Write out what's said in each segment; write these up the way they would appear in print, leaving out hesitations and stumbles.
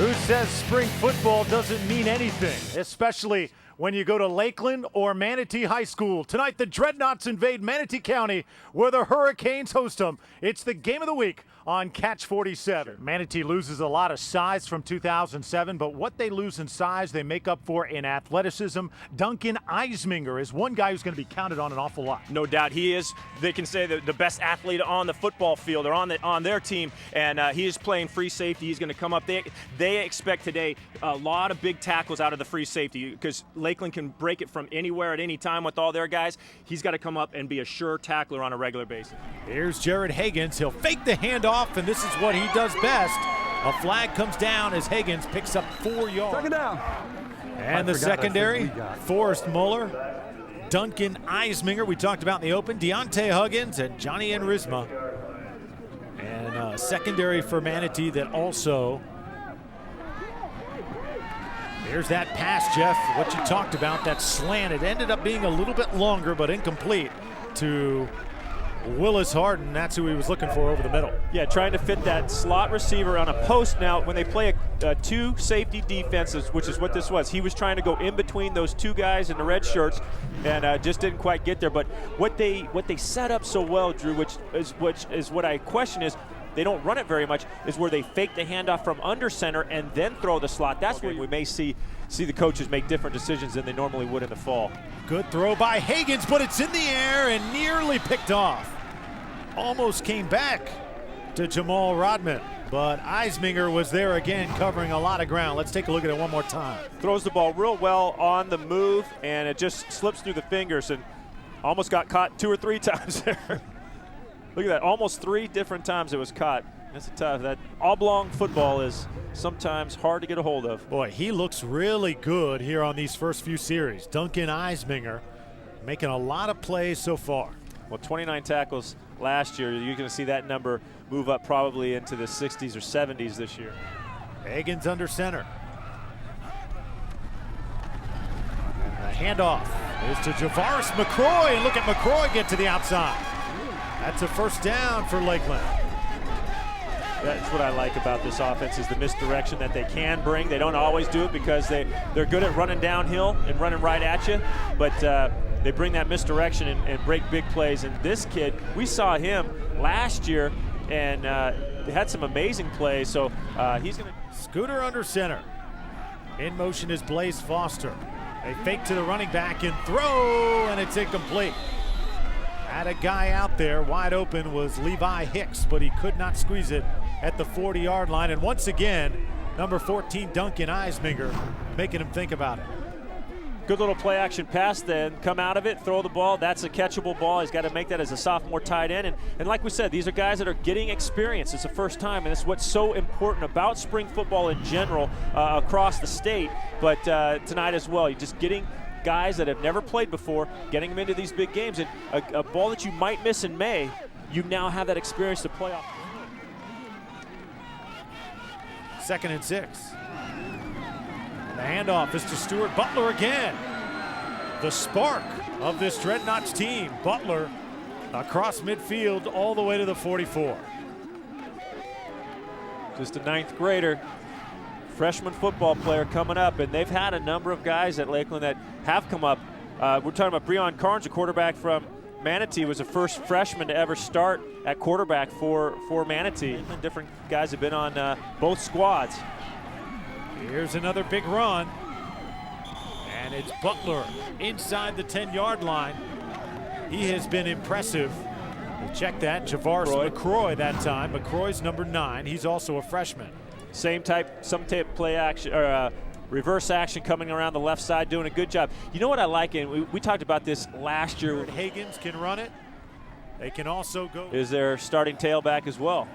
Who says spring football doesn't mean anything, especially when you go to Lakeland or Manatee High School? Tonight, the Dreadnoughts invade Manatee County, where the Hurricanes host them. It's the game of the week on Catch 47. Manatee loses a lot of size from 2007, but what they lose in size, they make up for in athleticism. Duncan Isiminger is one guy who's going to be counted on an awful lot. No doubt he is. They can say the best athlete on the football field or on their team, and he is playing free safety. He's going to come up. They expect today a lot of big tackles out of the free safety because Lakeland can break it from anywhere at any time with all their guys. He's got to come up and be a sure tackler on a regular basis. Here's Jared Higgins. He'll fake the handoff, and this is what he does best. A flag comes down as Higgins picks up 4 yards. Second down. And the secondary, Forrest Muller, Duncan Isiminger, we talked about in the open, Deontay Huggins, and Johnny Enrisma. And secondary for Manatee that also. Here's that pass, Jeff, what you talked about, that slant. It ended up being a little bit longer, but incomplete to Willis Harden. That's who he was looking for over the middle. Yeah, trying to fit that slot receiver on a post. Now, when they play a two safety defenses, which is what this was, he was trying to go in between those two guys in the red shirts and just didn't quite get there. But what they set up so well, Drew, which is what I question is, they don't run it very much, is where they fake the handoff from under center and then throw the slot. That's where we may see the coaches make different decisions than they normally would in the fall. Good throw by Higgins, but it's in the air and nearly picked off. Almost came back to Jamal Rodman, but Isiminger was there again covering a lot of ground. Let's take a look at it one more time. Throws the ball real well on the move, and it just slips through the fingers and almost got caught 2 or 3 times there. Look at that, almost 3 different times it was caught. That's tough. That oblong football is sometimes hard to get a hold of. Boy, he looks really good here on these first few series. Duncan Isiminger making a lot of plays so far. Well, 29 tackles last year. You're going to see that number move up probably into the 60s or 70s this year. Higgins under center. And the handoff is to Javaris McCroy, and look at McCroy get to the outside. That's a first down for Lakeland. That's what I like about this offense, is the misdirection that they can bring. They don't always do it because they're good at running downhill and running right at you, but they bring that misdirection and break big plays. And this kid, we saw him last year, and they had some amazing plays, so he's going to. Scooter under center. In motion is Blaze Foster. A fake to the running back and throw, and it's incomplete. Had a guy out there wide open was Levi Hicks, but he could not squeeze it at the 40-yard line. And once again, number 14, Duncan Isiminger, making him think about it. Good little play action pass, then come out of it, throw the ball. That's a catchable ball. He's got to make that as a sophomore tight end. And like we said, these are guys that are getting experience. It's the first time, and it's what's so important about spring football in general across the state, but tonight as well. You're just getting guys that have never played before, getting them into these big games. And a ball that you might miss in May, you now have that experience to play off. 2nd and 6. The handoff is to Stuart Butler again. The spark of this Dreadnoughts team. Butler across midfield all the way to the 44. Just a 9th grader. Freshman football player coming up, and they've had a number of guys at Lakeland that have come up. We're talking about Breon Carnes, a quarterback from Manatee, was the first freshman to ever start at quarterback for Manatee. And different guys have been on both squads. Here's another big run, and it's Butler inside the 10-yard line. He has been impressive. Check that, Javaris McCroy that time. McCroy's number 9. He's also a freshman. Some type of play action or reverse action coming around the left side, doing a good job. You know what I like, and we talked about this last year. Higgins can run it. They can also go. Is their starting tailback as well.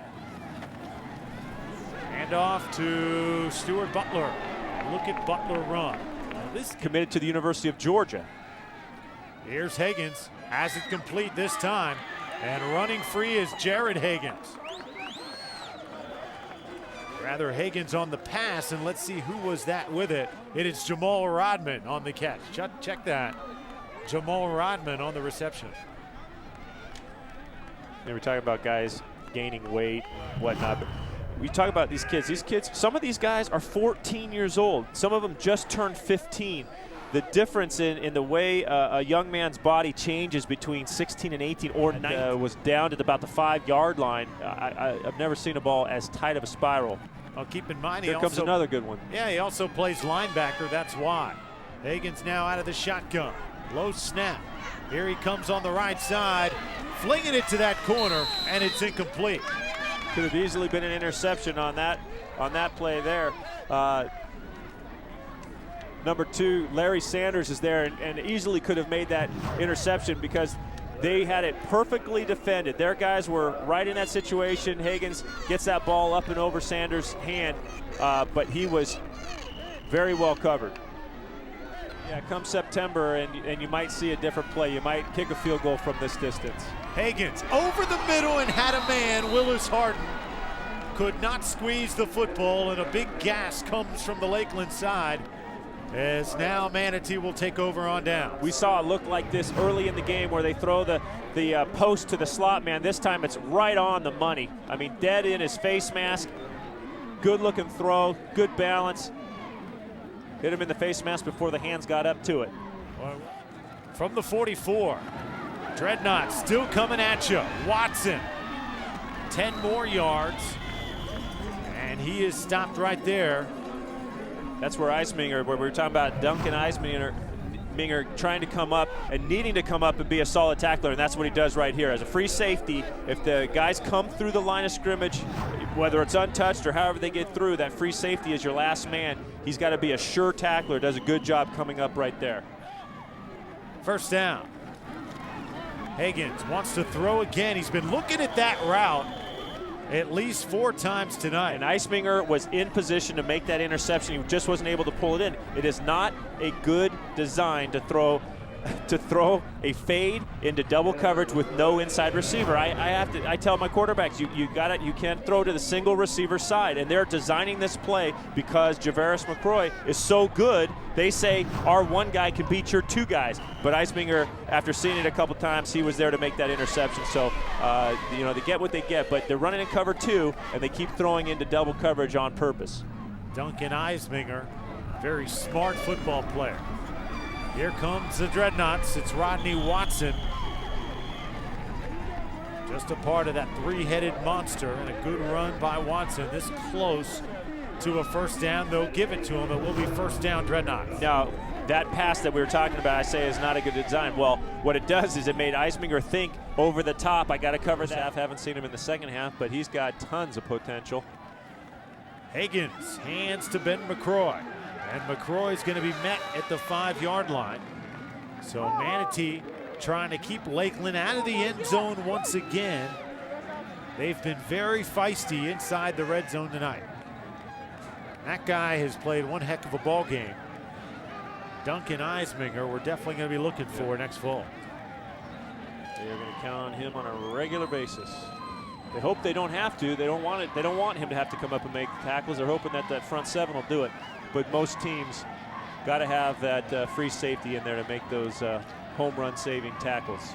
Hand off to Stuart Butler. Look at Butler run. This committed to the University of Georgia. Here's Higgins. Has it complete this time. And running free is Jared Higgins. Rather, Higgins on the pass, and let's see who was that with it. It is Jamal Rodman on the catch. Check that. Jamal Rodman on the reception. They were talking about guys gaining weight, whatnot. But we talk about these kids. These kids, some of these guys are 14 years old. Some of them just turned 15. The difference in the way a young man's body changes between 16 and 18 or 19 was down to about the 5-yard line. I've never seen a ball as tight of a spiral. Well, keep in mind, Here comes another good one. Yeah, he also plays linebacker. That's why. Hagen's now out of the shotgun. Low snap. Here he comes on the right side, flinging it to that corner, and it's incomplete. Could have easily been an interception on that play there. Number 2, Larry Sanders is there and easily could have made that interception because they had it perfectly defended. Their guys were right in that situation. Hagens gets that ball up and over Sanders' hand, but he was very well covered. Yeah, come September, and you might see a different play. You might kick a field goal from this distance. Hagens over the middle and had a man. Willis Harden could not squeeze the football, and a big gas comes from the Lakeland side as now Manatee will take over on down. We saw it look like this early in the game where they throw the post to the slot man. This time it's right on the money. I mean, dead in his face mask. Good looking throw, good balance. Hit him in the face mask before the hands got up to it. From the 44, Dreadnought still coming at you. Watson, 10 more yards, and he is stopped right there. That's where Isiminger, where we were talking about Duncan Isiminger trying to come up and needing to come up and be a solid tackler, and that's what he does right here. As a free safety, if the guys come through the line of scrimmage, whether it's untouched or however they get through, that free safety is your last man. He's got to be a sure tackler, does a good job coming up right there. First down. Hagens wants to throw again. He's been looking at that route at least 4 times tonight. And Isiminger was in position to make that interception. He just wasn't able to pull it in. It is not a good design to throw a fade into double coverage with no inside receiver. I tell my quarterbacks, you can't throw to the single receiver side, and they're designing this play because Javaris McCroy is so good. They say our one guy can beat your 2 guys, but Isiminger, after seeing it a couple times, he was there to make that interception. So they get what they get, but they're running in cover 2 and they keep throwing into double coverage on purpose. Duncan Isiminger, very smart football player. Here comes the Dreadnoughts. It's Rodney Watson. Just a part of that 3-headed monster, and a good run by Watson. This close to a first down. They'll give it to him. It will be first down, Dreadnoughts. Now, that pass that we were talking about, I say, is not a good design. Well, what it does is it made Isiminger think over the top. I got to cover that. I haven't seen him in the second half, but he's got tons of potential. Hagens hands to Ben McCroy. And McCroy's going to be met at the 5-yard line. So Manatee trying to keep Lakeland out of the end zone once again. They've been very feisty inside the red zone tonight. That guy has played one heck of a ball game. Duncan Isiminger, we're definitely going to be looking for next fall. They're going to count on him on a regular basis. They hope they don't have to. They don't want it. They don't want him to have to come up and make tackles. They're hoping that front 7 will do it. But most teams got to have that free safety in there to make those home run saving tackles.